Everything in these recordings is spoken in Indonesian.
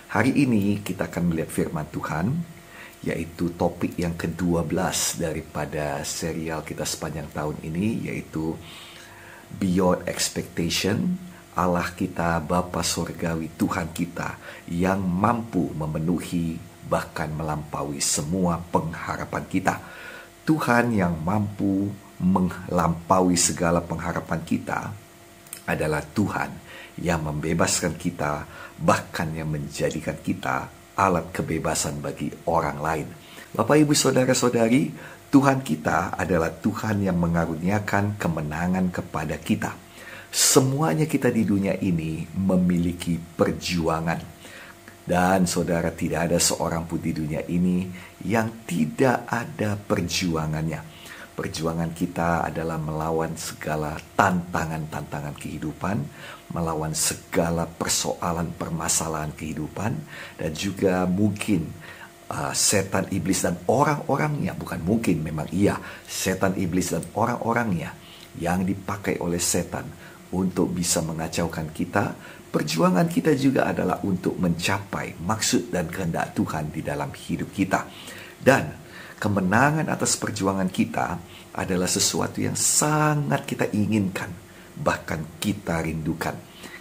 Hari ini kita akan melihat firman Tuhan, yaitu topik yang ke-12 daripada serial kita sepanjang tahun ini, yaitu Beyond Expectation. Allah kita, Bapa Surgawi, Tuhan kita yang mampu memenuhi bahkan melampaui semua pengharapan kita. Tuhan yang mampu melampaui segala pengharapan kita adalah Tuhan yang membebaskan kita, bahkan yang menjadikan kita alat kebebasan bagi orang lain. Bapak, Ibu, Saudara-saudari, Tuhan kita adalah Tuhan yang mengaruniakan kemenangan kepada kita. Semuanya kita di dunia ini memiliki perjuangan. Dan saudara, tidak ada seorang pun di dunia ini yang tidak ada perjuangannya. Perjuangan kita adalah melawan segala tantangan-tantangan kehidupan, melawan segala persoalan permasalahan kehidupan, dan juga mungkin setan, iblis, dan orang-orangnya. Bukan mungkin, memang iya, setan, iblis, dan orang-orangnya yang dipakai oleh setan untuk bisa mengacaukan kita. Perjuangan kita juga adalah untuk mencapai maksud dan kehendak Tuhan di dalam hidup kita. Dan kemenangan atas perjuangan kita adalah sesuatu yang sangat kita inginkan, bahkan kita rindukan.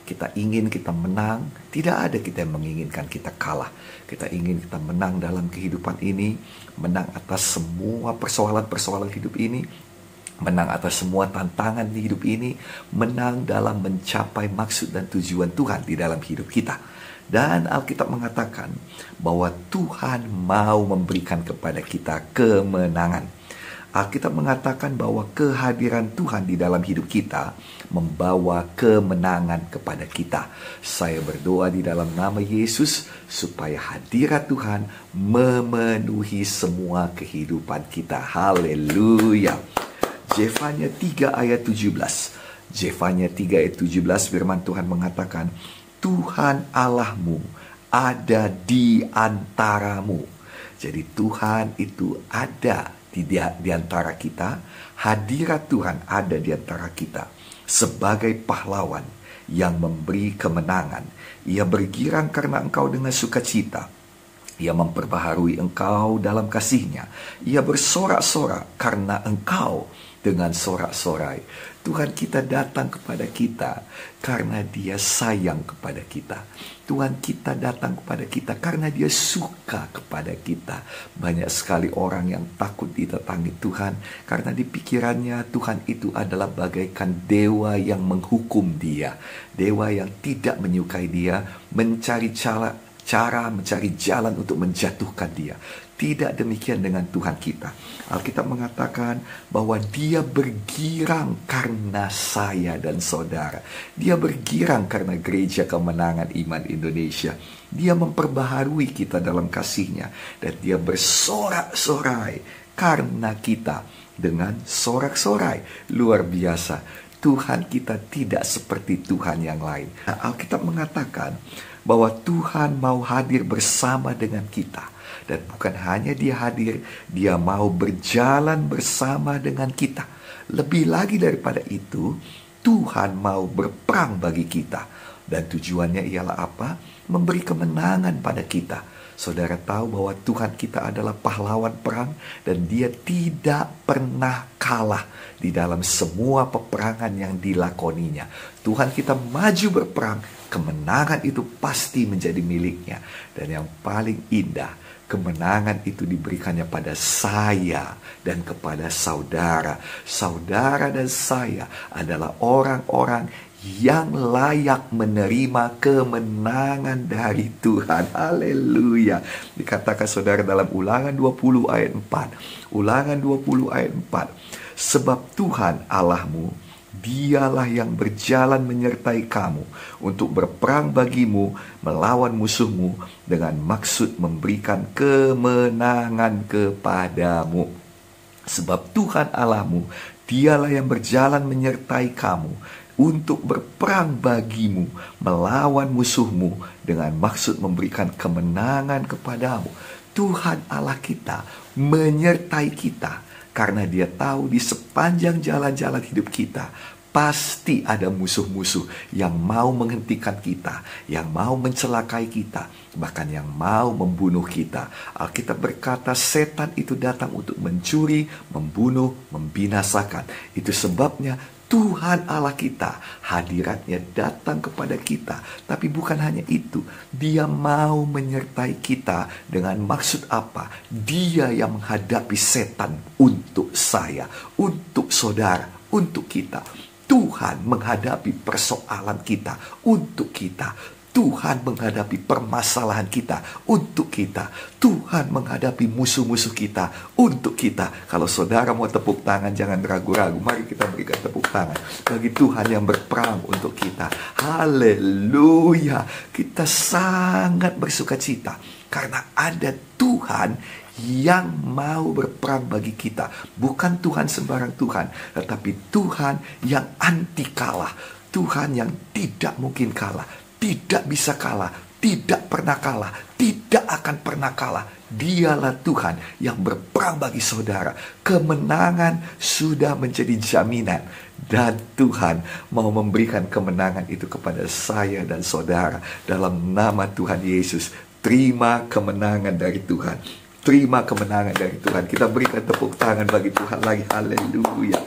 Kita ingin kita menang, tidak ada kita yang menginginkan kita kalah. Kita ingin kita menang dalam kehidupan ini, menang atas semua persoalan-persoalan hidup ini, menang atas semua tantangan di hidup ini, menang dalam mencapai maksud dan tujuan Tuhan di dalam hidup kita. Dan Alkitab mengatakan bahwa Tuhan mau memberikan kepada kita kemenangan. Alkitab mengatakan bahwa kehadiran Tuhan di dalam hidup kita membawa kemenangan kepada kita. Saya berdoa di dalam nama Yesus supaya hadirat Tuhan memenuhi semua kehidupan kita. Haleluya. Zefanya 3 ayat 17. Zefanya 3 ayat 17 firman Tuhan mengatakan, Tuhan Allahmu ada di antaramu. Jadi Tuhan itu ada di antara kita. Hadirat Tuhan ada di antara kita sebagai pahlawan yang memberi kemenangan. Ia bergirang karena engkau dengan sukacita. Ia memperbaharui engkau dalam kasih-Nya. Ia bersorak-sorak karena engkau dengan sorak-sorai. Tuhan kita datang kepada kita karena Dia sayang kepada kita. Tuhan kita datang kepada kita karena Dia suka kepada kita. Banyak sekali orang yang takut didatangi Tuhan karena di pikirannya Tuhan itu adalah bagaikan dewa yang menghukum dia, dewa yang tidak menyukai dia, mencari mencari jalan untuk menjatuhkan dia. Tidak demikian dengan Tuhan kita. Alkitab mengatakan bahwa Dia bergirang karena saya dan saudara. Dia bergirang karena Gereja Kemenangan Iman Indonesia. Dia memperbaharui kita dalam kasih-Nya. Dan Dia bersorak-sorai karena kita dengan sorak-sorai. Luar biasa. Tuhan kita tidak seperti Tuhan yang lain. Alkitab mengatakan bahwa Tuhan mau hadir bersama dengan kita. Dan bukan hanya Dia hadir, Dia mau berjalan bersama dengan kita. Lebih lagi daripada itu, Tuhan mau berperang bagi kita. Dan tujuannya ialah apa? Memberi kemenangan pada kita. Saudara tahu bahwa Tuhan kita adalah pahlawan perang dan Dia tidak pernah kalah di dalam semua peperangan yang dilakoninya. Tuhan kita maju berperang, kemenangan itu pasti menjadi miliknya. Dan yang paling indah, kemenangan itu diberikannya pada saya dan kepada saudara. Saudara dan saya adalah orang-orang yang layak menerima kemenangan dari Tuhan. Haleluya. Dikatakan saudara dalam Ulangan 20 ayat 4. Ulangan 20 ayat 4. Sebab Tuhan Allahmu, Dialah yang berjalan menyertai kamu untuk berperang bagimu melawan musuhmu dengan maksud memberikan kemenangan kepadamu. Sebab Tuhan Allahmu, Dialah yang berjalan menyertai kamu untuk berperang bagimu melawan musuhmu dengan maksud memberikan kemenangan kepadamu. Tuhan Allah kita menyertai kita karena Dia tahu di sepanjang jalan-jalan hidup kita pasti ada musuh-musuh yang mau menghentikan kita, yang mau mencelakai kita, bahkan yang mau membunuh kita. Alkitab berkata setan itu datang untuk mencuri, membunuh, membinasakan. Itu sebabnya Tuhan Allah kita, hadiratnya datang kepada kita. Tapi bukan hanya itu, Dia mau menyertai kita dengan maksud apa? Dia yang menghadapi setan untuk saya, untuk saudara, untuk kita. Tuhan menghadapi persoalan kita untuk kita. Tuhan menghadapi permasalahan kita untuk kita. Tuhan menghadapi musuh-musuh kita untuk kita. Kalau saudara mau tepuk tangan, jangan ragu-ragu. Mari kita berikan tepuk tangan bagi Tuhan yang berperang untuk kita. Haleluya. Kita sangat bersuka cita karena ada Tuhan yang mau berperang bagi kita. Bukan Tuhan sembarang Tuhan, tetapi Tuhan yang anti kalah. Tuhan yang tidak mungkin kalah, tidak bisa kalah, tidak pernah kalah, tidak akan pernah kalah. Dialah Tuhan yang berperang bagi saudara. Kemenangan sudah menjadi jaminan, dan Tuhan mau memberikan kemenangan itu kepada saya dan saudara. Dalam nama Tuhan Yesus, terima kemenangan dari Tuhan. Terima kemenangan dari Tuhan. Kita berikan tepuk tangan bagi Tuhan lagi. Haleluya.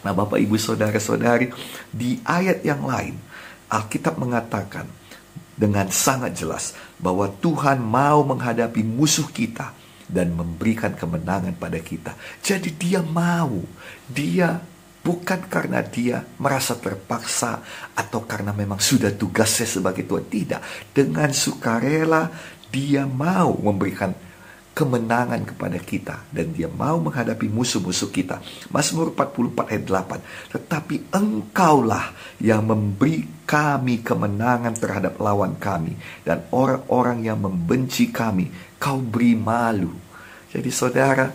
Nah, Bapak, Ibu, Saudara-saudari, di ayat yang lain, Alkitab mengatakan dengan sangat jelas bahwa Tuhan mau menghadapi musuh kita dan memberikan kemenangan pada kita. Jadi Dia mau. Dia bukan karena Dia merasa terpaksa atau karena memang sudah tugasnya sebagai Tuhan. Tidak. Dengan sukarela Dia mau memberikan kemenangan kepada kita, dan Dia mau menghadapi musuh-musuh kita. Mazmur 44 ayat 8. Tetapi Engkaulah yang memberi kami kemenangan terhadap lawan kami, dan orang-orang yang membenci kami Kau beri malu. Jadi saudara,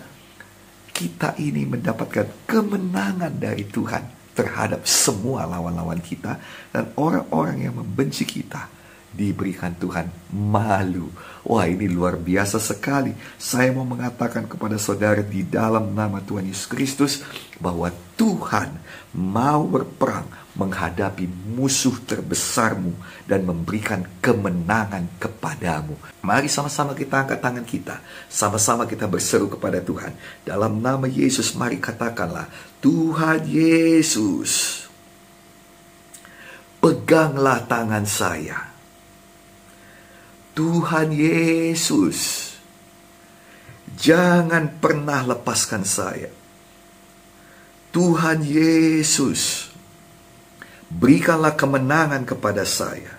kita ini mendapatkan kemenangan dari Tuhan terhadap semua lawan-lawan kita, dan orang-orang yang membenci kita diberikan Tuhan malu. Wah, ini luar biasa sekali. Saya mau mengatakan kepada saudara di dalam nama Tuhan Yesus Kristus bahwa Tuhan mau berperang menghadapi musuh terbesarmu dan memberikan kemenangan kepadamu. Mari sama-sama kita angkat tangan kita, sama-sama kita berseru kepada Tuhan. Dalam nama Yesus, mari katakanlah, Tuhan Yesus, peganglah tangan saya. Tuhan Yesus, jangan pernah lepaskan saya. Tuhan Yesus, berikanlah kemenangan kepada saya.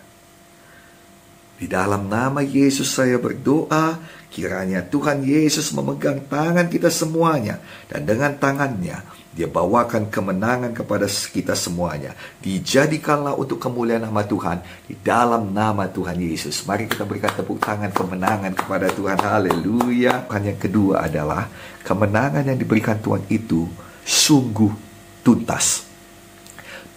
Di dalam nama Yesus saya berdoa, kiranya Tuhan Yesus memegang tangan kita semuanya, dan dengan tangannya Dia bawakan kemenangan kepada kita semuanya. Dijadikanlah untuk kemuliaan nama Tuhan di dalam nama Tuhan Yesus. Mari kita berikan tepuk tangan kemenangan kepada Tuhan. Haleluya. Yang kedua adalah kemenangan yang diberikan Tuhan itu sungguh tuntas.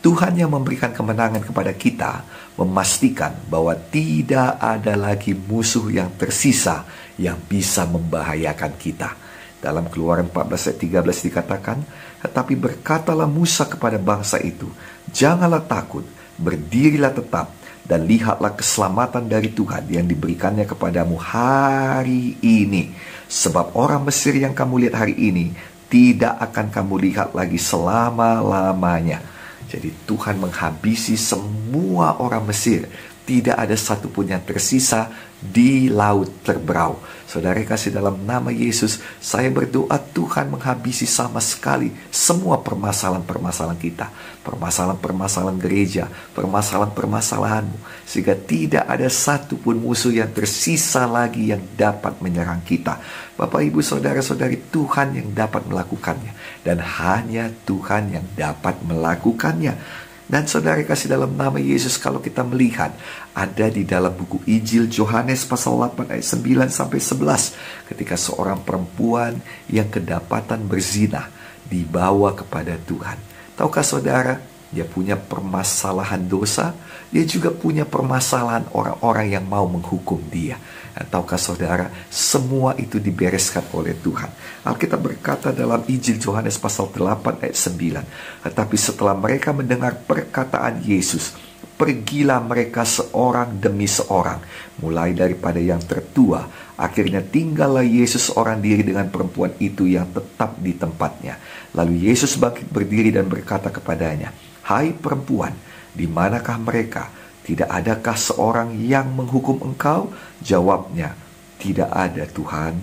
Tuhan yang memberikan kemenangan kepada kita memastikan bahwa tidak ada lagi musuh yang tersisa yang bisa membahayakan kita. Dalam Keluaran 14 ayat 13 dikatakan, tetapi berkatalah Musa kepada bangsa itu, janganlah takut, berdirilah tetap, dan lihatlah keselamatan dari Tuhan yang diberikannya kepadamu hari ini. Sebab orang Mesir yang kamu lihat hari ini, tidak akan kamu lihat lagi selama-lamanya. Jadi Tuhan menghabisi semua orang Mesir. Tidak ada satupun yang tersisa di laut terberau. Saudara kasih, dalam nama Yesus, saya berdoa Tuhan menghabisi sama sekali semua permasalahan-permasalahan kita. Permasalahan-permasalahan gereja, permasalahan-permasalahanmu. Sehingga tidak ada satupun musuh yang tersisa lagi yang dapat menyerang kita. Bapak, Ibu, Saudara-saudari, Tuhan yang dapat melakukannya. Dan hanya Tuhan yang dapat melakukannya. Dan saudara kasih, dalam nama Yesus, kalau kita melihat ada di dalam buku Injil Yohanes pasal 8 ayat 9 sampai 11, ketika seorang perempuan yang kedapatan berzina dibawa kepada Tuhan. Tahukah saudara, dia punya permasalahan dosa, dia juga punya permasalahan orang-orang yang mau menghukum dia. Dan tahukah saudara, semua itu dibereskan oleh Tuhan. Alkitab berkata dalam Injil Yohanes pasal 8 ayat 9, tetapi setelah mereka mendengar perkataan Yesus, pergilah mereka seorang demi seorang, mulai daripada yang tertua. Akhirnya tinggallah Yesus seorang diri dengan perempuan itu yang tetap di tempatnya. Lalu Yesus bangkit berdiri dan berkata kepadanya, "Hai perempuan, di manakah mereka? Tidak adakah seorang yang menghukum engkau?" Jawabnya, "Tidak ada, Tuhan."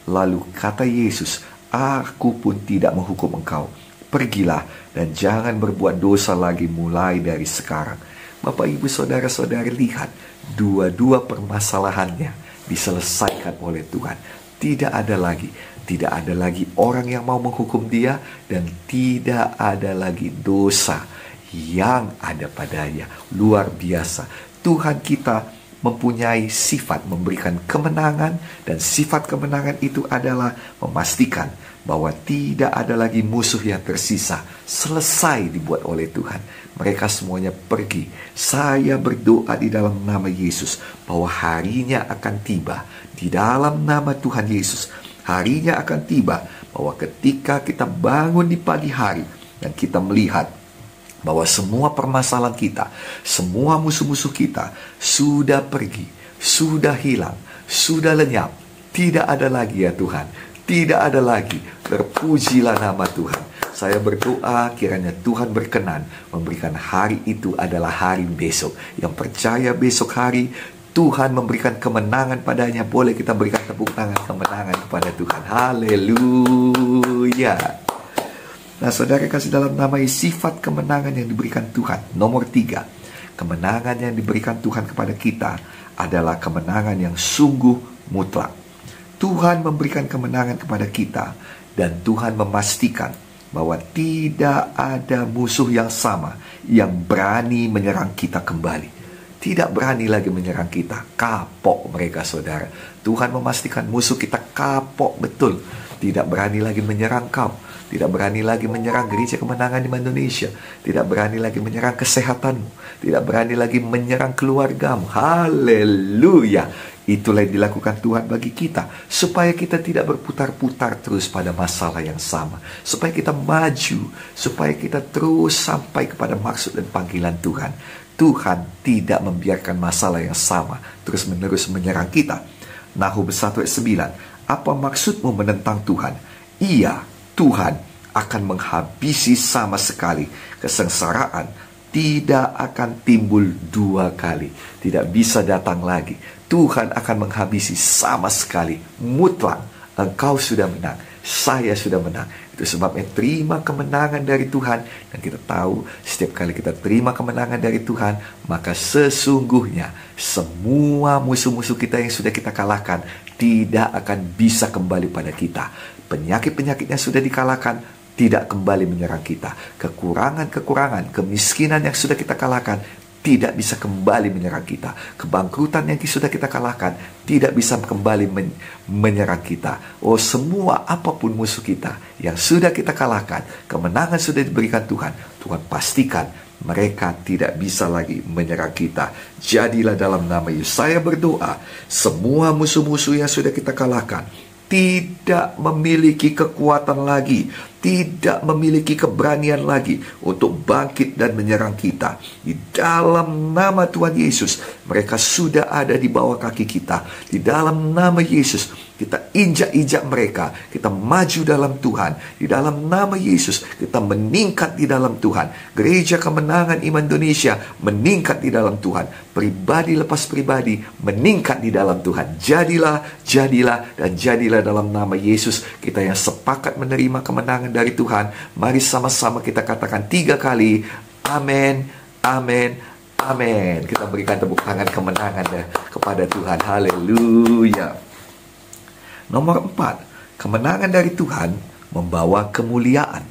Lalu kata Yesus, "Aku pun tidak menghukum engkau. Pergilah dan jangan berbuat dosa lagi mulai dari sekarang." Bapak, Ibu, Saudara-saudara, lihat, dua-dua permasalahannya diselesaikan oleh Tuhan. Tidak ada lagi orang yang mau menghukum dia, dan tidak ada lagi dosa yang ada padanya. Luar biasa. Tuhan kita mempunyai sifat memberikan kemenangan, dan sifat kemenangan itu adalah memastikan bahwa tidak ada lagi musuh yang tersisa. Selesai dibuat oleh Tuhan. Mereka semuanya pergi. Saya berdoa di dalam nama Yesus bahwa harinya akan tiba di dalam nama Tuhan Yesus. Harinya akan tiba bahwa ketika kita bangun di pagi hari dan kita melihat bahwa semua permasalahan kita, semua musuh-musuh kita sudah pergi, sudah hilang, sudah lenyap. Tidak ada lagi, ya Tuhan. Tidak ada lagi. Terpujilah nama Tuhan. Saya berdoa kiranya Tuhan berkenan memberikan hari itu adalah hari besok. Yang percaya besok hari Tuhan memberikan kemenangan padanya, boleh kita berikan tepuk tangan kemenangan kepada Tuhan. Haleluya. Nah, saudara kasih dalam nama sifat kemenangan yang diberikan Tuhan. Nomor 3, kemenangan yang diberikan Tuhan kepada kita adalah kemenangan yang sungguh mutlak. Tuhan memberikan kemenangan kepada kita, dan Tuhan memastikan bahwa tidak ada musuh yang sama yang berani menyerang kita kembali. Tidak berani lagi menyerang kita. Kapok mereka, saudara. Tuhan memastikan musuh kita kapok betul. Tidak berani lagi menyerang kau. Tidak berani lagi menyerang Gereja Kemenangan di Indonesia. Tidak berani lagi menyerang kesehatanmu. Tidak berani lagi menyerang keluargamu. Haleluya. Itulah yang dilakukan Tuhan bagi kita, supaya kita tidak berputar-putar terus pada masalah yang sama, supaya kita maju, supaya kita terus sampai kepada maksud dan panggilan Tuhan. Tuhan tidak membiarkan masalah yang sama terus-menerus menyerang kita. Nahum 1 ayat 9, apa maksudmu menentang Tuhan? Iya, Tuhan akan menghabisi sama sekali. Kesengsaraan tidak akan timbul dua kali, tidak bisa datang lagi. Tuhan akan menghabisi sama sekali, mutlak. Engkau sudah menang, saya sudah menang. Itu sebabnya terima kemenangan dari Tuhan. Dan kita tahu setiap kali kita terima kemenangan dari Tuhan, maka sesungguhnya semua musuh-musuh kita yang sudah kita kalahkan tidak akan bisa kembali pada kita. Penyakit-penyakit yang sudah dikalahkan tidak kembali menyerang kita. Kekurangan-kekurangan, kemiskinan yang sudah kita kalahkan tidak bisa kembali menyerang kita. Kebangkrutan yang sudah kita kalahkan tidak bisa kembali menyerang kita. Oh, semua apapun musuh kita yang sudah kita kalahkan, kemenangan sudah diberikan Tuhan. Tuhan pastikan mereka tidak bisa lagi menyerang kita. Jadilah dalam nama Yesus. Saya berdoa, semua musuh-musuh yang sudah kita kalahkan tidak memiliki kekuatan lagi, tidak memiliki keberanian lagi untuk bangkit dan menyerang kita. Di dalam nama Tuhan Yesus, mereka sudah ada di bawah kaki kita. Di dalam nama Yesus, kita injak-injak mereka. Kita maju dalam Tuhan. Di dalam nama Yesus, kita meningkat di dalam Tuhan. Gereja Kemenangan Iman Indonesia meningkat di dalam Tuhan. Pribadi lepas pribadi meningkat di dalam Tuhan. Jadilah, dan jadilah dalam nama Yesus. Kita yang sepakat menerima kemenangan dari Tuhan, mari sama-sama kita katakan 3 kali, amin, amin, amin. Kita berikan tepuk tangan kemenangan kepada Tuhan. Haleluya. Nomor 4, kemenangan dari Tuhan membawa kemuliaan.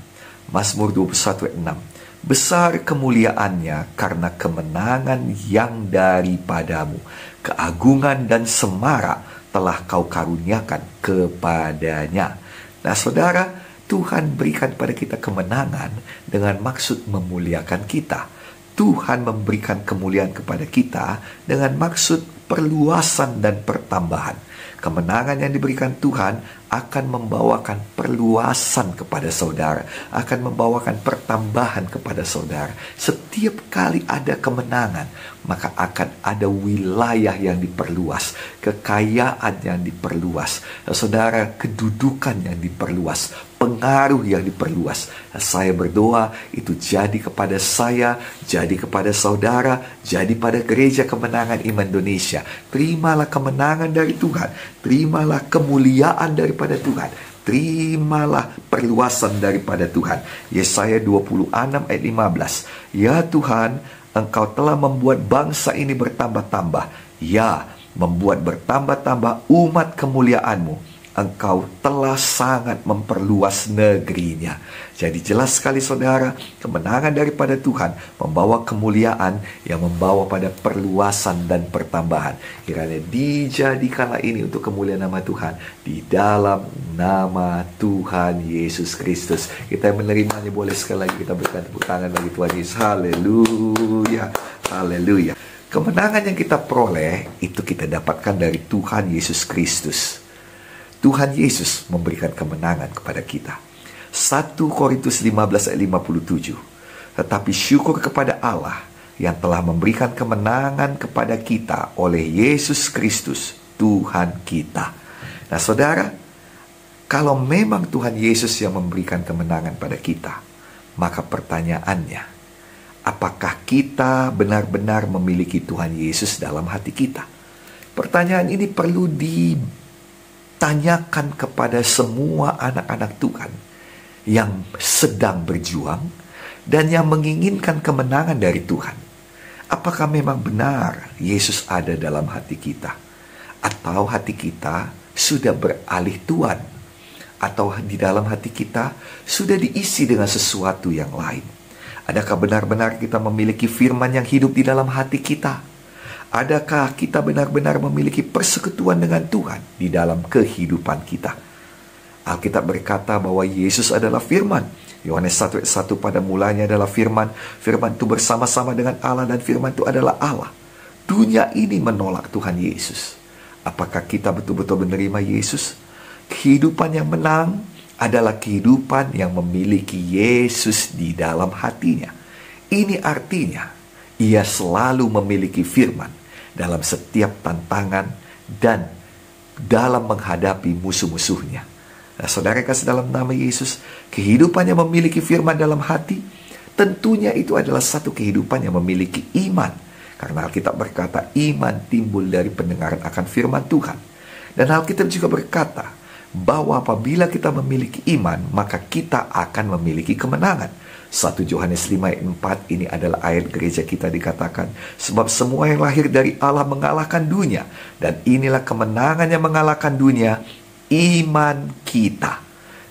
Mazmur 21 ayat 6. Besar kemuliaannya karena kemenangan yang daripadamu. Keagungan dan semarak telah kau karuniakan kepadanya. Nah, saudara, Tuhan berikan pada kita kemenangan dengan maksud memuliakan kita. Tuhan memberikan kemuliaan kepada kita dengan maksud perluasan dan pertambahan. Kemenangan yang diberikan Tuhan akan membawakan perluasan kepada saudara, akan membawakan pertambahan kepada saudara. Setiap kali ada kemenangan, maka akan ada wilayah yang diperluas, kekayaan yang diperluas, saudara, kedudukan yang diperluas, pengaruh yang diperluas. Saya berdoa itu jadi kepada saya, jadi kepada saudara, jadi pada Gereja Kemenangan Iman Indonesia. Terimalah kemenangan dari Tuhan, terimalah kemuliaan daripada Tuhan, terimalah perluasan daripada Tuhan. Yesaya 26 ayat 15. Ya Tuhan, Engkau telah membuat bangsa ini bertambah-tambah. Ya, membuat bertambah-tambah umat kemuliaan-Mu. Engkau telah sangat memperluas negerinya. Jadi jelas sekali saudara, kemenangan daripada Tuhan membawa kemuliaan yang membawa pada perluasan dan pertambahan. Kiranya dijadikanlah ini untuk kemuliaan nama Tuhan di dalam nama Tuhan Yesus Kristus. Kita menerimanya, boleh sekali lagi kita berikan tepuk tangan bagi Tuhan Yesus. Haleluya, haleluya. Kemenangan yang kita peroleh itu kita dapatkan dari Tuhan Yesus Kristus. Tuhan Yesus memberikan kemenangan kepada kita. 1 Korintus 15 ayat 57. Tetapi syukur kepada Allah yang telah memberikan kemenangan kepada kita oleh Yesus Kristus, Tuhan kita. Nah saudara, kalau memang Tuhan Yesus yang memberikan kemenangan pada kita, maka pertanyaannya, apakah kita benar-benar memiliki Tuhan Yesus dalam hati kita? Pertanyaan ini perlu ditanyakan kepada semua anak-anak Tuhan yang sedang berjuang dan yang menginginkan kemenangan dari Tuhan. Apakah memang benar Yesus ada dalam hati kita? Atau hati kita sudah beralih Tuhan? Atau di dalam hati kita sudah diisi dengan sesuatu yang lain? Adakah benar-benar kita memiliki firman yang hidup di dalam hati kita? Adakah kita benar-benar memiliki persekutuan dengan Tuhan di dalam kehidupan kita? Alkitab berkata bahwa Yesus adalah firman. Yohanes 1:1, pada mulanya adalah firman. Firman itu bersama-sama dengan Allah dan firman itu adalah Allah. Dunia ini menolak Tuhan Yesus. Apakah kita betul-betul menerima Yesus? Kehidupan yang menang adalah kehidupan yang memiliki Yesus di dalam hatinya. Ini artinya ia selalu memiliki firman dalam setiap tantangan dan dalam menghadapi musuh-musuhnya. Nah, saudara kasih dalam nama Yesus, kehidupan yang memiliki firman dalam hati, tentunya itu adalah satu kehidupan yang memiliki iman. Karena Alkitab berkata, iman timbul dari pendengaran akan firman Tuhan. Dan Alkitab juga berkata, bahwa apabila kita memiliki iman, maka kita akan memiliki kemenangan. 1 Yohanes 5 ayat 4, ini adalah ayat gereja kita dikatakan, sebab semua yang lahir dari Allah mengalahkan dunia, dan inilah kemenangan yang mengalahkan dunia, iman kita.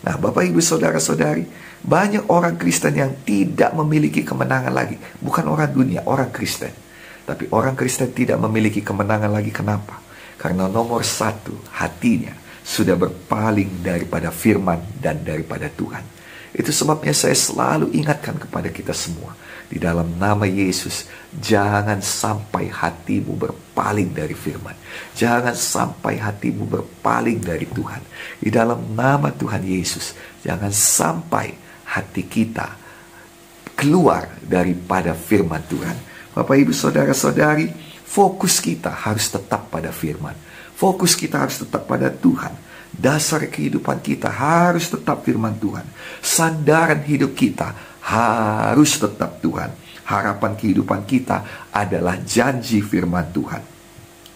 Nah, Bapak Ibu Saudara-saudari, banyak orang Kristen yang tidak memiliki kemenangan lagi. Bukan orang dunia, orang Kristen. Tapi orang Kristen tidak memiliki kemenangan lagi. Kenapa? Karena nomor satu, hatinya sudah berpaling daripada firman dan daripada Tuhan. Itu sebabnya saya selalu ingatkan kepada kita semua, di dalam nama Yesus, jangan sampai hatimu berpaling dari firman. Jangan sampai hatimu berpaling dari Tuhan. Di dalam nama Tuhan Yesus, jangan sampai hati kita keluar daripada firman Tuhan. Bapak Ibu Saudara-saudari, fokus kita harus tetap pada firman. Fokus kita harus tetap pada Tuhan. Dasar kehidupan kita harus tetap firman Tuhan. Sandaran hidup kita harus tetap Tuhan. Harapan kehidupan kita adalah janji firman Tuhan.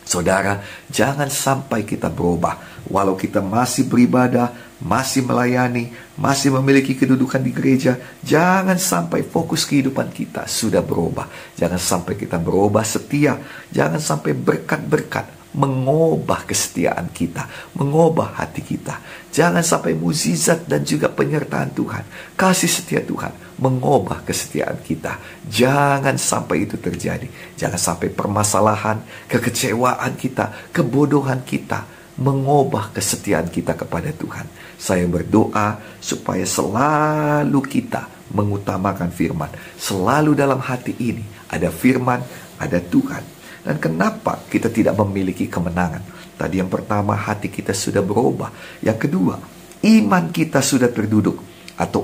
Saudara, jangan sampai kita berubah. Walau kita masih beribadah, masih melayani, masih memiliki kedudukan di gereja, jangan sampai fokus kehidupan kita sudah berubah. Jangan sampai kita berubah setia. Jangan sampai berkat-berkat mengubah kesetiaan kita, mengubah hati kita. Jangan sampai mukjizat dan juga penyertaan Tuhan, kasih setia Tuhan, mengubah kesetiaan kita. Jangan sampai itu terjadi. Jangan sampai permasalahan, kekecewaan kita, kebodohan kita mengubah kesetiaan kita kepada Tuhan. Saya berdoa supaya selalu kita mengutamakan firman. Selalu dalam hati ini ada firman, ada Tuhan. Dan kenapa kita tidak memiliki kemenangan? Tadi yang pertama, hati kita sudah berubah. Yang kedua, iman kita sudah terduduk atau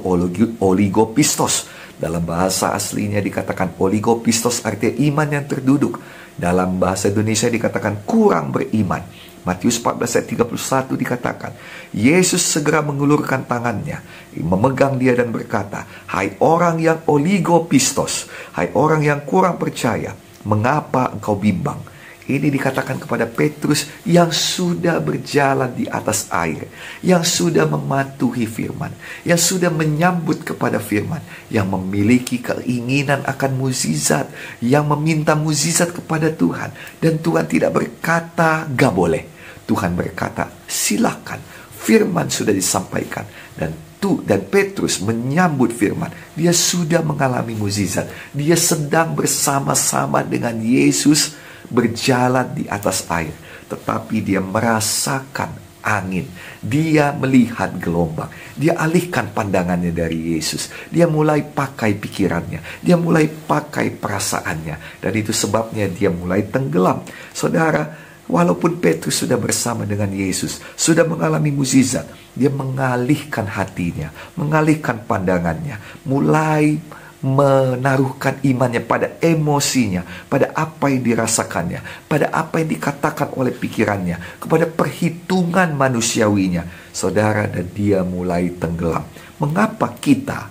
oligopistos. Dalam bahasa aslinya dikatakan oligopistos, artinya iman yang terduduk. Dalam bahasa Indonesia dikatakan kurang beriman. Matius 14 ayat 31 dikatakan, Yesus segera mengulurkan tangannya, memegang dia dan berkata, "Hai orang yang oligopistos, hai orang yang kurang percaya, mengapa engkau bimbang?" Ini dikatakan kepada Petrus yang sudah berjalan di atas air, yang sudah mematuhi firman, yang sudah menyambut kepada firman, yang memiliki keinginan akan mukjizat, yang meminta mukjizat kepada Tuhan. Dan Tuhan tidak berkata, "Gak boleh." Tuhan berkata, "Silakan." Firman sudah disampaikan. Dan Petrus menyambut firman. Dia sudah mengalami mukjizat. Dia sedang bersama-sama dengan Yesus berjalan di atas air, tetapi dia merasakan angin, dia melihat gelombang, dia alihkan pandangannya dari Yesus, dia mulai pakai pikirannya, dia mulai pakai perasaannya, dan itu sebabnya dia mulai tenggelam. Saudara, walaupun Petrus sudah bersama dengan Yesus, sudah mengalami mukjizat, dia mengalihkan hatinya, mengalihkan pandangannya, mulai menaruhkan imannya pada emosinya, pada apa yang dirasakannya, pada apa yang dikatakan oleh pikirannya, kepada perhitungan manusiawinya. Saudara, dan dia mulai tenggelam. Mengapa kita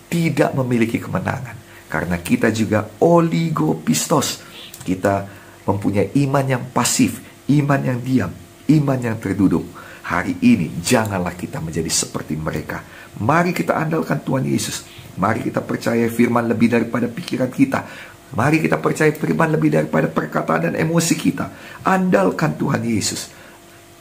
tidak memiliki kemenangan? Karena kita juga oligopistos. Kita mempunyai iman yang pasif, iman yang diam, iman yang terduduk. Hari ini janganlah kita menjadi seperti mereka. Mari kita andalkan Tuhan Yesus. Mari kita percaya firman lebih daripada pikiran kita. Mari kita percaya firman lebih daripada perkataan dan emosi kita. Andalkan Tuhan Yesus.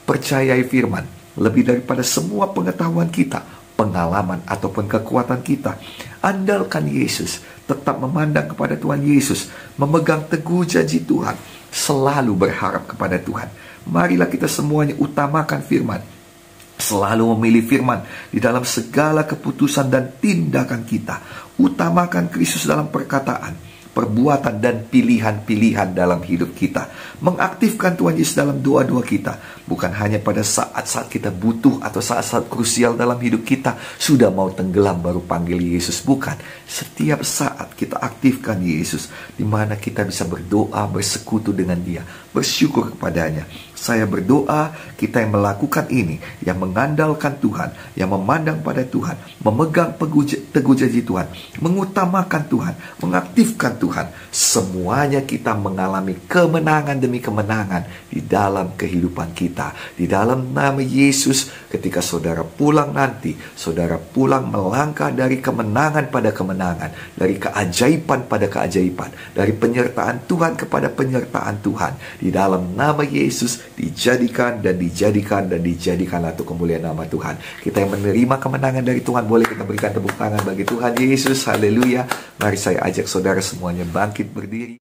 Percayai firman lebih daripada semua pengetahuan kita, pengalaman ataupun kekuatan kita. Andalkan Yesus. Tetap memandang kepada Tuhan Yesus. Memegang teguh janji Tuhan. Selalu berharap kepada Tuhan. Marilah kita semuanya utamakan firman. Selalu memilih firman di dalam segala keputusan dan tindakan kita. Utamakan Kristus dalam perkataan, perbuatan, dan pilihan-pilihan dalam hidup kita. Mengaktifkan Tuhan Yesus dalam doa-doa kita. Bukan hanya pada saat-saat kita butuh atau saat-saat krusial dalam hidup kita, sudah mau tenggelam baru panggil Yesus. Bukan. Setiap saat kita aktifkan Yesus, di mana kita bisa berdoa, bersekutu dengan Dia, bersyukur kepadanya. Saya berdoa kita yang melakukan ini, yang mengandalkan Tuhan, yang memandang pada Tuhan, memegang teguh janji Tuhan, mengutamakan Tuhan, mengaktifkan Tuhan. Semuanya kita mengalami kemenangan demi kemenangan di dalam kehidupan kita. Di dalam nama Yesus, ketika saudara pulang nanti, saudara pulang melangkah dari kemenangan pada kemenangan, dari keajaiban pada keajaiban, dari penyertaan Tuhan kepada penyertaan Tuhan. Di dalam nama Yesus, dijadikan untuk kemuliaan nama Tuhan. Kita yang menerima kemenangan dari Tuhan, boleh kita berikan tepuk tangan bagi Tuhan Yesus. Haleluya. Mari saya ajak saudara semuanya bangkit berdiri.